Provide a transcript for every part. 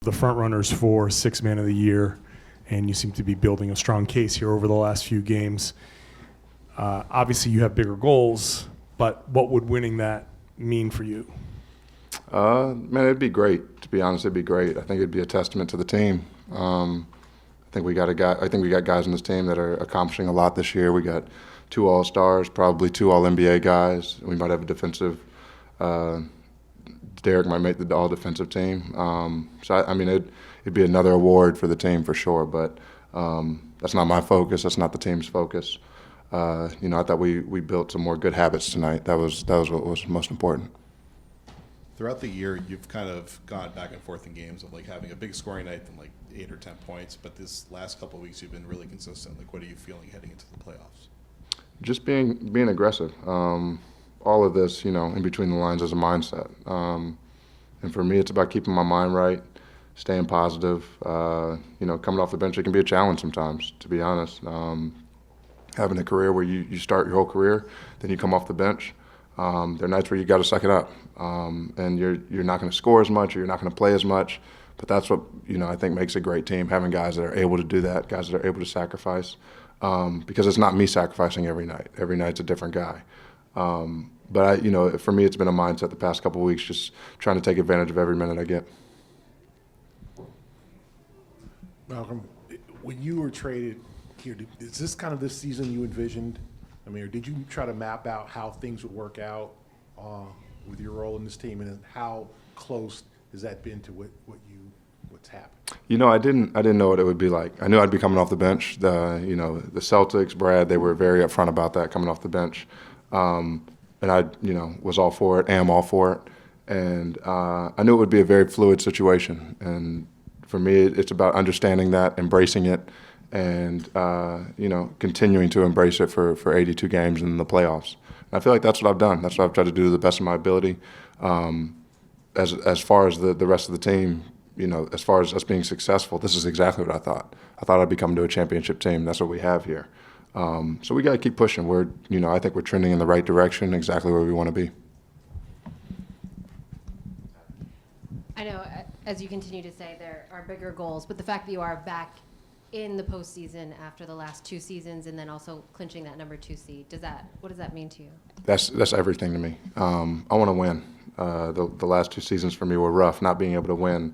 the front runners for Sixth Man of the Year, and you seem to be building a strong case here over the last few games. Obviously, you have bigger goals, but what would winning that mean for you? Man, it'd be great. To be honest, it'd be great. I think it'd be a testament to the team. I think we got guys on this team that are accomplishing a lot this year. We got 2 AllStars, probably 2 All-NBA guys. We might have a defensive. Derek might make the all-defensive team. It'd be another award for the team for sure. But that's not my focus. That's not the team's focus. I thought we built some more good habits tonight. That was what was most important. Throughout the year, you've kind of gone back and forth in games of like having a big scoring night and like 8 or 10 points. But this last couple of weeks, you've been really consistent. Like, what are you feeling heading into the playoffs? Just being aggressive. All of this, in between the lines is a mindset. And for me, it's about keeping my mind right, staying positive. Coming off the bench, it can be a challenge sometimes, to be honest. Having a career where you start your whole career, then you come off the bench. There are nights where you got to suck it up, and you're not going to score as much, or you're not going to play as much. But that's what I think makes a great team, having guys that are able to do that, guys that are able to sacrifice. Because it's not me sacrificing every night. Every night's a different guy. But for me, it's been a mindset the past couple of weeks, just trying to take advantage of every minute I get. Malcolm, when you were traded here, is this kind of the season you envisioned? I mean, or did you try to map out how things would work out with your role in this team, and how close has that been to what's happened? I didn't know what it would be like. I knew I'd be coming off the bench. The Celtics, Brad, they were very upfront about that, coming off the bench. And I, was all for it, am all for it. And I knew it would be a very fluid situation. And for me, it's about understanding that, embracing it, and continuing to embrace it for 82 games in the playoffs. And I feel like that's what I've done. That's what I've tried to do to the best of my ability. As far as the rest of the team, as far as us being successful, this is exactly what I thought. I thought I'd be coming to a championship team. That's what we have here. So we got to keep pushing. I think we're trending in the right direction, exactly where we want to be. I know, as you continue to say, there are bigger goals, but the fact that you are back in the postseason after the last 2 seasons, and then also clinching that number 2 seed, what does that mean to you? That's everything to me. I want to win. The last 2 seasons for me were rough, not being able to win.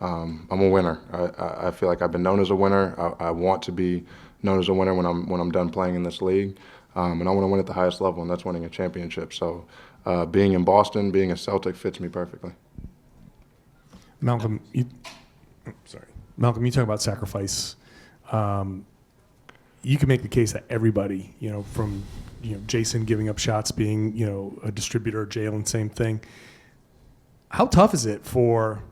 I'm a winner. I feel like I've been known as a winner. I want to be known as a winner when I'm done playing in this league, and I want to win at the highest level, and that's winning a championship. So, being in Boston, being a Celtic, fits me perfectly. Malcolm, you talk about sacrifice. You can make the case that everybody, from Jason giving up shots, being a distributor, Jalen, same thing. How tough is it for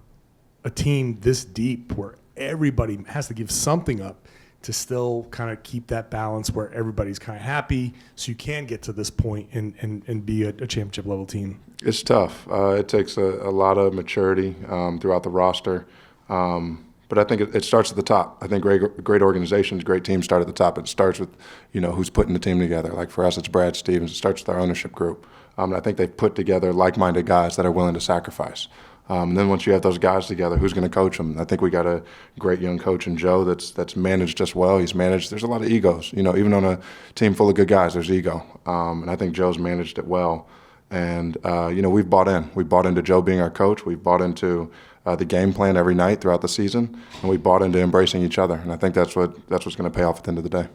a team this deep where everybody has to give something up to still kind of keep that balance where everybody's kind of happy, so you can get to this point and be a championship level team? It's tough. It takes a lot of maturity throughout the roster. But I think it starts at the top. I think great organizations, great teams start at the top. It starts with, who's putting the team together. Like for us, it's Brad Stevens. It starts with our ownership group. And I think they've put together like-minded guys that are willing to sacrifice. And then once you have those guys together, who's going to coach them? I think we got a great young coach in Joe that's managed us well. He's managed. There's a lot of egos. Even on a team full of good guys, there's ego. And I think Joe's managed it well. And we've bought in. We bought into Joe being our coach. We've bought into the game plan every night throughout the season, and we bought into embracing each other. And I think that's what's going to pay off at the end of the day.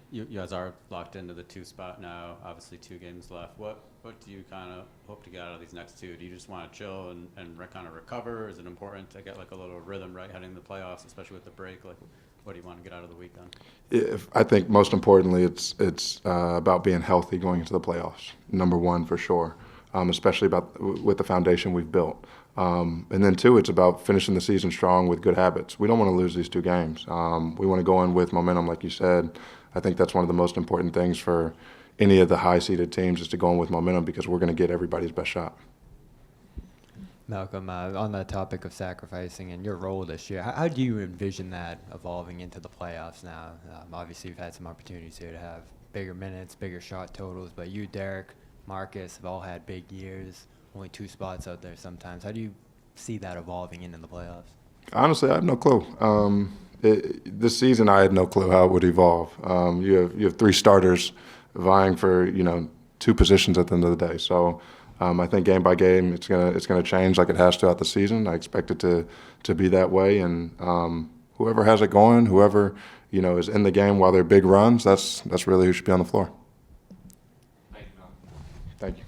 You guys are locked into the 2 spot now. Obviously, 2 games left. What do you kind of hope to get out of these next 2? Do you just want to chill and kind of recover? Is it important to get like a little rhythm right heading into the playoffs, especially with the break? Like, what do you want to get out of the weekend? I think most importantly, it's about being healthy going into the playoffs. Number 1 for sure, especially with the foundation we've built. And then 2, it's about finishing the season strong with good habits. We don't want to lose these 2 games. We want to go in with momentum, like you said. I think that's one of the most important things for any of the high-seeded teams is to go in with momentum, because we're going to get everybody's best shot. Malcolm, on the topic of sacrificing and your role this year, how do you envision that evolving into the playoffs now? Obviously, you've had some opportunities here to have bigger minutes, bigger shot totals, but you, Derek, Marcus have all had big years, only 2 spots out there sometimes. How do you see that evolving into the playoffs? Honestly, I have no clue. This season, I had no clue how it would evolve. You have three starters vying for two positions at the end of the day. So I think game by game, it's gonna change like it has throughout the season. I expect it to be that way, and whoever has it going, whoever is in the game while they're big runs, that's really who should be on the floor. Thank you.